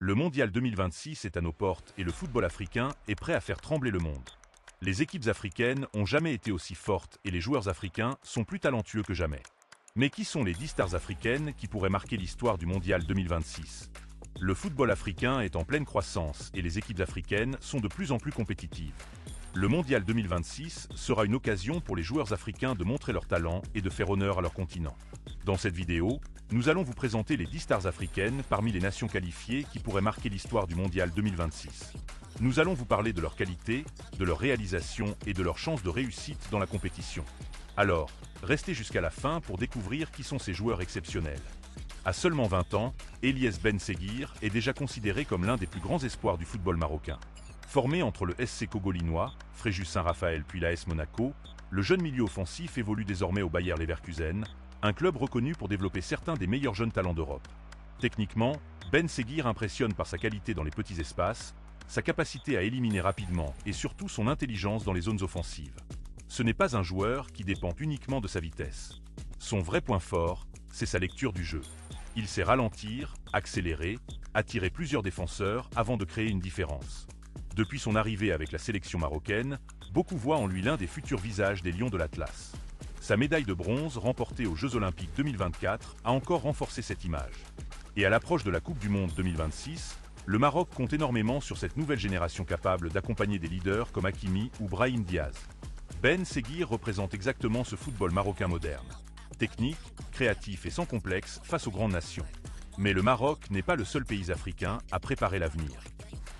Le Mondial 2026 est à nos portes et le football africain est prêt à faire trembler le monde. Les équipes africaines ont jamais été aussi fortes et les joueurs africains sont plus talentueux que jamais. Mais qui sont les 10 stars africaines qui pourraient marquer l'histoire du Mondial 2026? Le football africain est en pleine croissance et les équipes africaines sont de plus en plus compétitives. Le Mondial 2026 sera une occasion pour les joueurs africains de montrer leur talent et de faire honneur à leur continent. Dans cette vidéo, nous allons vous présenter les 10 stars africaines parmi les nations qualifiées qui pourraient marquer l'histoire du Mondial 2026. Nous allons vous parler de leur qualité, de leur réalisation et de leurs chances de réussite dans la compétition. Alors, restez jusqu'à la fin pour découvrir qui sont ces joueurs exceptionnels. À seulement 20 ans, Eliès Ben Seguir est déjà considéré comme l'un des plus grands espoirs du football marocain. Formé entre le SC Cogolinois, Fréjus Saint-Raphaël puis l'AS Monaco, le jeune milieu offensif évolue désormais au Bayer Leverkusen, un club reconnu pour développer certains des meilleurs jeunes talents d'Europe. Techniquement, Ben Seguir impressionne par sa qualité dans les petits espaces, sa capacité à éliminer rapidement et surtout son intelligence dans les zones offensives. Ce n'est pas un joueur qui dépend uniquement de sa vitesse. Son vrai point fort, c'est sa lecture du jeu. Il sait ralentir, accélérer, attirer plusieurs défenseurs avant de créer une différence. Depuis son arrivée avec la sélection marocaine, beaucoup voient en lui l'un des futurs visages des Lions de l'Atlas. Sa médaille de bronze remportée aux Jeux Olympiques 2024 a encore renforcé cette image. Et à l'approche de la Coupe du Monde 2026, le Maroc compte énormément sur cette nouvelle génération capable d'accompagner des leaders comme Hakimi ou Brahim Diaz. Ben Seguir représente exactement ce football marocain moderne. Technique, créatif et sans complexe face aux grandes nations. Mais le Maroc n'est pas le seul pays africain à préparer l'avenir.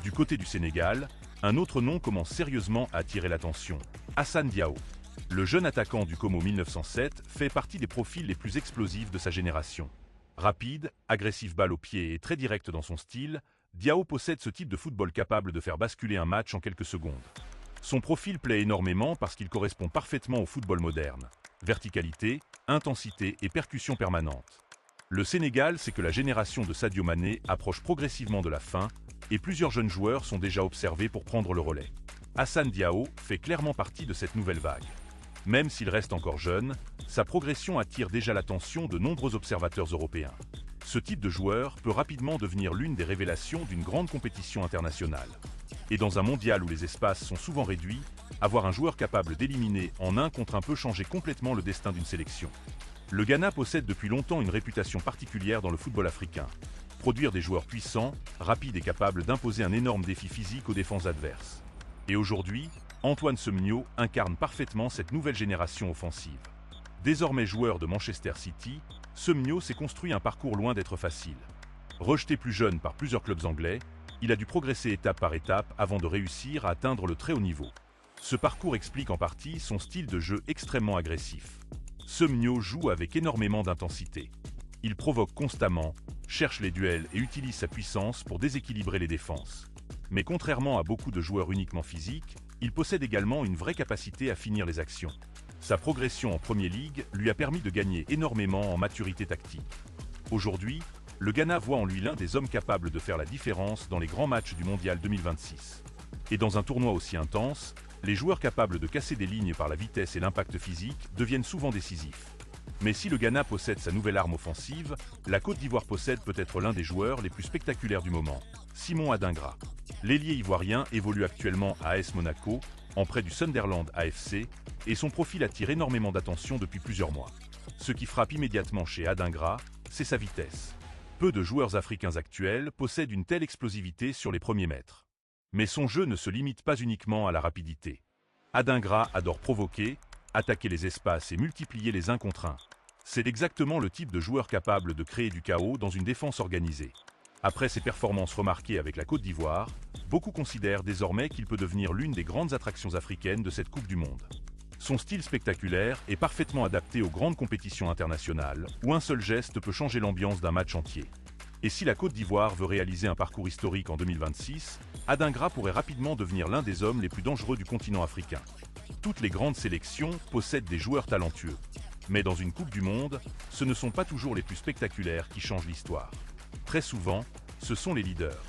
Du côté du Sénégal, un autre nom commence sérieusement à attirer l'attention, Assane Diao. Le jeune attaquant du Como 1907 fait partie des profils les plus explosifs de sa génération. Rapide, agressif balle au pied et très direct dans son style, Diao possède ce type de football capable de faire basculer un match en quelques secondes. Son profil plaît énormément parce qu'il correspond parfaitement au football moderne. Verticalité, intensité et percussion permanente. Le Sénégal sait que la génération de Sadio Mané approche progressivement de la fin et plusieurs jeunes joueurs sont déjà observés pour prendre le relais. Assane Diao fait clairement partie de cette nouvelle vague. Même s'il reste encore jeune, sa progression attire déjà l'attention de nombreux observateurs européens. Ce type de joueur peut rapidement devenir l'une des révélations d'une grande compétition internationale. Et dans un mondial où les espaces sont souvent réduits, avoir un joueur capable d'éliminer en 1 contre 1 peut changer complètement le destin d'une sélection. Le Ghana possède depuis longtemps une réputation particulière dans le football africain. Produire des joueurs puissants, rapides et capables d'imposer un énorme défi physique aux défenses adverses. Et aujourd'hui, Antoine Semenyo incarne parfaitement cette nouvelle génération offensive. Désormais joueur de Manchester City, Semenyo s'est construit un parcours loin d'être facile. Rejeté plus jeune par plusieurs clubs anglais, il a dû progresser étape par étape avant de réussir à atteindre le très haut niveau. Ce parcours explique en partie son style de jeu extrêmement agressif. Semenyo joue avec énormément d'intensité. Il provoque constamment, cherche les duels et utilise sa puissance pour déséquilibrer les défenses. Mais contrairement à beaucoup de joueurs uniquement physiques, il possède également une vraie capacité à finir les actions. Sa progression en Premier League lui a permis de gagner énormément en maturité tactique. Aujourd'hui, le Ghana voit en lui l'un des hommes capables de faire la différence dans les grands matchs du Mondial 2026. Et dans un tournoi aussi intense, les joueurs capables de casser des lignes par la vitesse et l'impact physique deviennent souvent décisifs. Mais si le Ghana possède sa nouvelle arme offensive, la Côte d'Ivoire possède peut-être l'un des joueurs les plus spectaculaires du moment, Simon Adingra. L'ailier ivoirien évolue actuellement à AS Monaco, en prêt du Sunderland AFC, et son profil attire énormément d'attention depuis plusieurs mois. Ce qui frappe immédiatement chez Adingra, c'est sa vitesse. Peu de joueurs africains actuels possèdent une telle explosivité sur les premiers mètres. Mais son jeu ne se limite pas uniquement à la rapidité. Adingra adore provoquer, attaquer les espaces et multiplier les 1 contre 1. C'est exactement le type de joueur capable de créer du chaos dans une défense organisée. Après ses performances remarquées avec la Côte d'Ivoire, beaucoup considèrent désormais qu'il peut devenir l'une des grandes attractions africaines de cette Coupe du Monde. Son style spectaculaire est parfaitement adapté aux grandes compétitions internationales, où un seul geste peut changer l'ambiance d'un match entier. Et si la Côte d'Ivoire veut réaliser un parcours historique en 2026, Adingra pourrait rapidement devenir l'un des hommes les plus dangereux du continent africain. Toutes les grandes sélections possèdent des joueurs talentueux. Mais dans une Coupe du Monde, ce ne sont pas toujours les plus spectaculaires qui changent l'histoire. Très souvent, ce sont les leaders.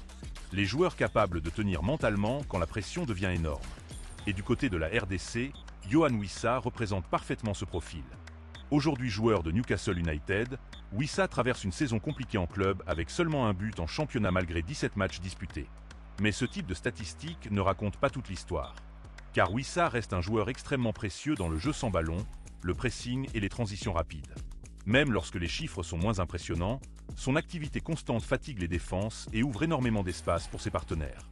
Les joueurs capables de tenir mentalement quand la pression devient énorme. Et du côté de la RDC, Yohan Wissa représente parfaitement ce profil. Aujourd'hui joueur de Newcastle United, Wissa traverse une saison compliquée en club avec seulement un but en championnat malgré 17 matchs disputés. Mais ce type de statistiques ne raconte pas toute l'histoire. Car Wissa reste un joueur extrêmement précieux dans le jeu sans ballon, le pressing et les transitions rapides. Même lorsque les chiffres sont moins impressionnants, son activité constante fatigue les défenses et ouvre énormément d'espace pour ses partenaires.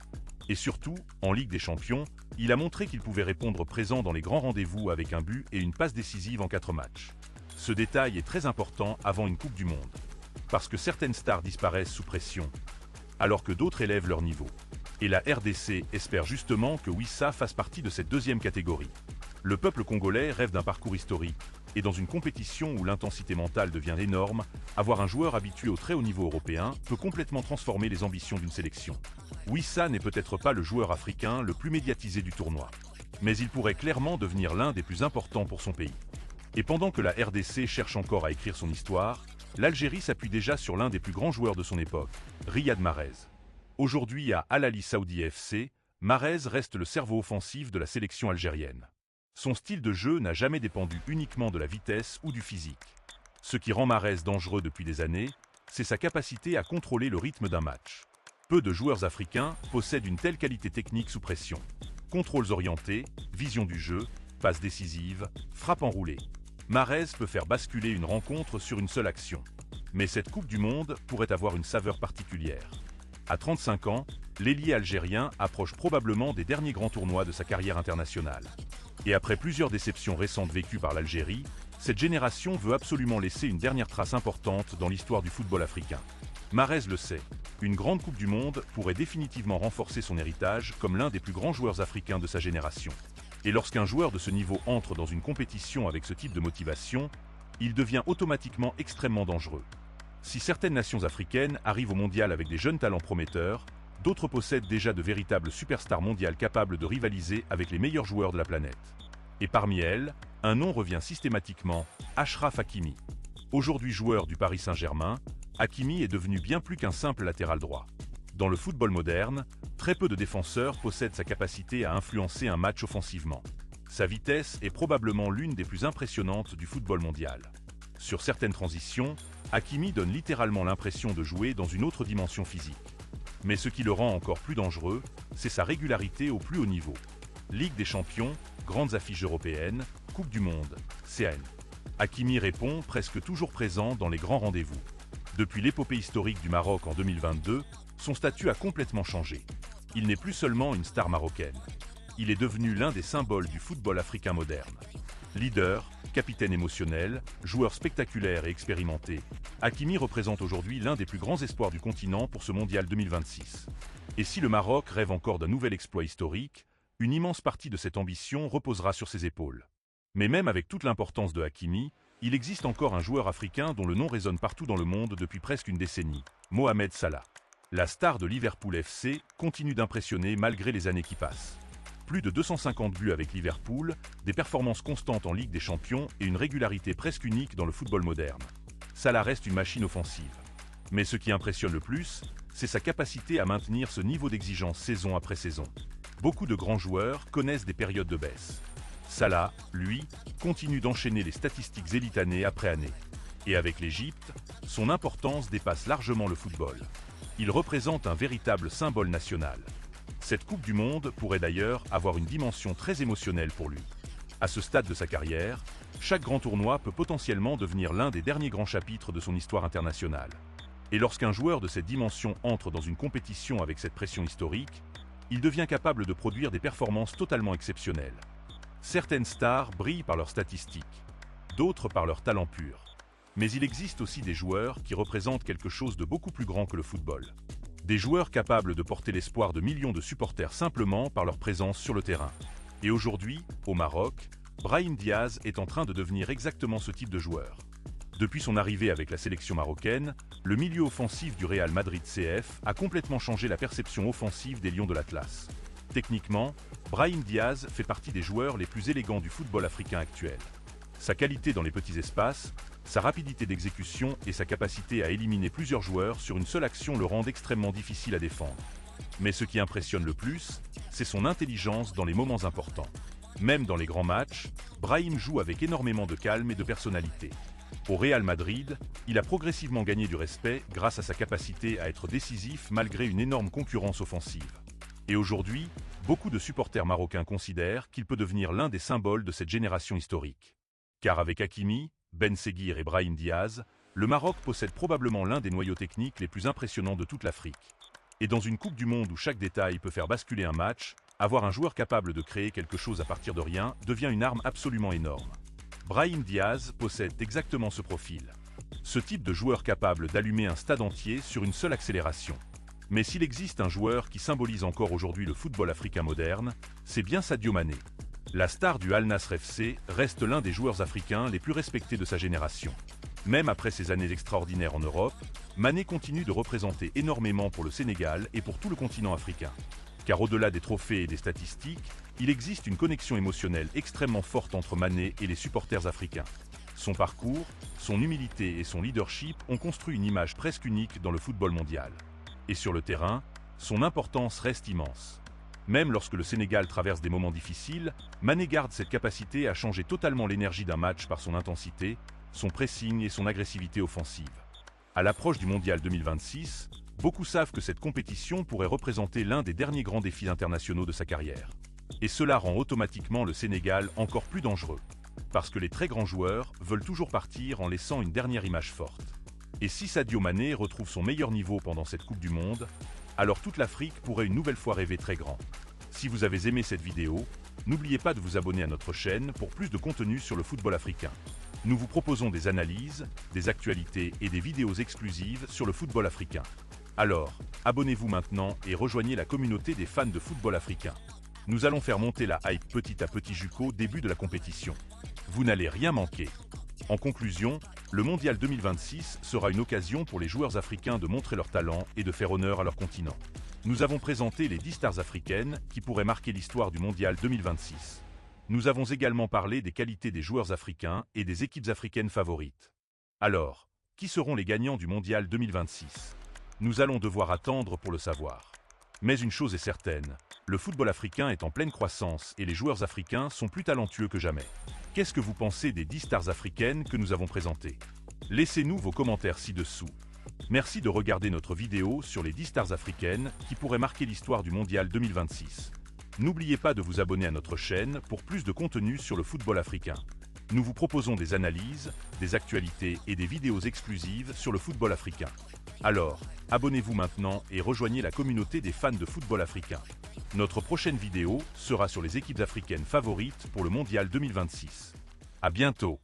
Et surtout, en Ligue des Champions, il a montré qu'il pouvait répondre présent dans les grands rendez-vous avec un but et une passe décisive en 4 matchs. Ce détail est très important avant une Coupe du Monde. Parce que certaines stars disparaissent sous pression, alors que d'autres élèvent leur niveau. Et la RDC espère justement que Wissa fasse partie de cette deuxième catégorie. Le peuple congolais rêve d'un parcours historique, et dans une compétition où l'intensité mentale devient énorme, avoir un joueur habitué au très haut niveau européen peut complètement transformer les ambitions d'une sélection. Wissa n'est peut-être pas le joueur africain le plus médiatisé du tournoi, mais il pourrait clairement devenir l'un des plus importants pour son pays. Et pendant que la RDC cherche encore à écrire son histoire, l'Algérie s'appuie déjà sur l'un des plus grands joueurs de son époque, Riyad Mahrez. Aujourd'hui à Al Ahly Saoudi FC, Mahrez reste le cerveau offensif de la sélection algérienne. Son style de jeu n'a jamais dépendu uniquement de la vitesse ou du physique. Ce qui rend Mahrez dangereux depuis des années, c'est sa capacité à contrôler le rythme d'un match. Peu de joueurs africains possèdent une telle qualité technique sous pression. Contrôles orientés, vision du jeu, passes décisives, frappe enroulée. Mahrez peut faire basculer une rencontre sur une seule action. Mais cette Coupe du Monde pourrait avoir une saveur particulière. À 35 ans, l'ailier algérien approche probablement des derniers grands tournois de sa carrière internationale. Et après plusieurs déceptions récentes vécues par l'Algérie, cette génération veut absolument laisser une dernière trace importante dans l'histoire du football africain. Mahrez le sait, une grande Coupe du Monde pourrait définitivement renforcer son héritage comme l'un des plus grands joueurs africains de sa génération. Et lorsqu'un joueur de ce niveau entre dans une compétition avec ce type de motivation, il devient automatiquement extrêmement dangereux. Si certaines nations africaines arrivent au mondial avec des jeunes talents prometteurs, d'autres possèdent déjà de véritables superstars mondiales capables de rivaliser avec les meilleurs joueurs de la planète. Et parmi elles, un nom revient systématiquement, Achraf Hakimi. Aujourd'hui joueur du Paris Saint-Germain, Hakimi est devenu bien plus qu'un simple latéral droit. Dans le football moderne, très peu de défenseurs possèdent sa capacité à influencer un match offensivement. Sa vitesse est probablement l'une des plus impressionnantes du football mondial. Sur certaines transitions, Hakimi donne littéralement l'impression de jouer dans une autre dimension physique. Mais ce qui le rend encore plus dangereux, c'est sa régularité au plus haut niveau. Ligue des Champions, grandes affiches européennes, Coupe du Monde, CAN. Hakimi répond presque toujours présent dans les grands rendez-vous. Depuis l'épopée historique du Maroc en 2022, son statut a complètement changé. Il n'est plus seulement une star marocaine. Il est devenu l'un des symboles du football africain moderne. Leader, capitaine émotionnel, joueur spectaculaire et expérimenté, Hakimi représente aujourd'hui l'un des plus grands espoirs du continent pour ce mondial 2026. Et si le Maroc rêve encore d'un nouvel exploit historique, une immense partie de cette ambition reposera sur ses épaules. Mais même avec toute l'importance de Hakimi, il existe encore un joueur africain dont le nom résonne partout dans le monde depuis presque une décennie, Mohamed Salah. La star de Liverpool FC continue d'impressionner malgré les années qui passent. Plus de 250 buts avec Liverpool, des performances constantes en Ligue des Champions et une régularité presque unique dans le football moderne. Salah reste une machine offensive. Mais ce qui impressionne le plus, c'est sa capacité à maintenir ce niveau d'exigence saison après saison. Beaucoup de grands joueurs connaissent des périodes de baisse. Salah, lui, continue d'enchaîner les statistiques élites année après année. Et avec l'Égypte, son importance dépasse largement le football. Il représente un véritable symbole national. Cette Coupe du Monde pourrait d'ailleurs avoir une dimension très émotionnelle pour lui. À ce stade de sa carrière, chaque grand tournoi peut potentiellement devenir l'un des derniers grands chapitres de son histoire internationale. Et lorsqu'un joueur de cette dimension entre dans une compétition avec cette pression historique, il devient capable de produire des performances totalement exceptionnelles. Certaines stars brillent par leurs statistiques, d'autres par leur talent pur. Mais il existe aussi des joueurs qui représentent quelque chose de beaucoup plus grand que le football. Des joueurs capables de porter l'espoir de millions de supporters simplement par leur présence sur le terrain. Et aujourd'hui, au Maroc, Brahim Diaz est en train de devenir exactement ce type de joueur. Depuis son arrivée avec la sélection marocaine, le milieu offensif du Real Madrid CF a complètement changé la perception offensive des Lions de l'Atlas. Techniquement, Brahim Diaz fait partie des joueurs les plus élégants du football africain actuel. Sa qualité dans les petits espaces, sa rapidité d'exécution et sa capacité à éliminer plusieurs joueurs sur une seule action le rendent extrêmement difficile à défendre. Mais ce qui impressionne le plus, c'est son intelligence dans les moments importants. Même dans les grands matchs, Brahim joue avec énormément de calme et de personnalité. Au Real Madrid, il a progressivement gagné du respect grâce à sa capacité à être décisif malgré une énorme concurrence offensive. Et aujourd'hui, beaucoup de supporters marocains considèrent qu'il peut devenir l'un des symboles de cette génération historique. Car avec Hakimi, Ben Seguir et Brahim Diaz, le Maroc possède probablement l'un des noyaux techniques les plus impressionnants de toute l'Afrique. Et dans une Coupe du Monde où chaque détail peut faire basculer un match, avoir un joueur capable de créer quelque chose à partir de rien devient une arme absolument énorme. Brahim Diaz possède exactement ce profil. Ce type de joueur capable d'allumer un stade entier sur une seule accélération. Mais s'il existe un joueur qui symbolise encore aujourd'hui le football africain moderne, c'est bien Sadio Mané. La star du Al Nassr FC reste l'un des joueurs africains les plus respectés de sa génération. Même après ses années extraordinaires en Europe, Mané continue de représenter énormément pour le Sénégal et pour tout le continent africain. Car au-delà des trophées et des statistiques, il existe une connexion émotionnelle extrêmement forte entre Mané et les supporters africains. Son parcours, son humilité et son leadership ont construit une image presque unique dans le football mondial. Et sur le terrain, son importance reste immense. Même lorsque le Sénégal traverse des moments difficiles, Mané garde cette capacité à changer totalement l'énergie d'un match par son intensité, son pressing et son agressivité offensive. À l'approche du Mondial 2026, beaucoup savent que cette compétition pourrait représenter l'un des derniers grands défis internationaux de sa carrière. Et cela rend automatiquement le Sénégal encore plus dangereux. Parce que les très grands joueurs veulent toujours partir en laissant une dernière image forte. Et si Sadio Mané retrouve son meilleur niveau pendant cette Coupe du Monde, alors toute l'Afrique pourrait une nouvelle fois rêver très grand. Si vous avez aimé cette vidéo, n'oubliez pas de vous abonner à notre chaîne pour plus de contenu sur le football africain. Nous vous proposons des analyses, des actualités et des vidéos exclusives sur le football africain. Alors, abonnez-vous maintenant et rejoignez la communauté des fans de football africain. Nous allons faire monter la hype petit à petit jusqu'au début de la compétition. Vous n'allez rien manquer. En conclusion, le Mondial 2026 sera une occasion pour les joueurs africains de montrer leur talent et de faire honneur à leur continent. Nous avons présenté les 10 stars africaines qui pourraient marquer l'histoire du Mondial 2026. Nous avons également parlé des qualités des joueurs africains et des équipes africaines favorites. Alors, qui seront les gagnants du Mondial 2026? Nous allons devoir attendre pour le savoir. Mais une chose est certaine, le football africain est en pleine croissance et les joueurs africains sont plus talentueux que jamais. Qu'est-ce que vous pensez des 10 stars africaines que nous avons présentées? Laissez-nous vos commentaires ci-dessous. Merci de regarder notre vidéo sur les 10 stars africaines qui pourraient marquer l'histoire du Mondial 2026. N'oubliez pas de vous abonner à notre chaîne pour plus de contenu sur le football africain. Nous vous proposons des analyses, des actualités et des vidéos exclusives sur le football africain. Alors, abonnez-vous maintenant et rejoignez la communauté des fans de football africain. Notre prochaine vidéo sera sur les équipes africaines favorites pour le Mondial 2026. À bientôt!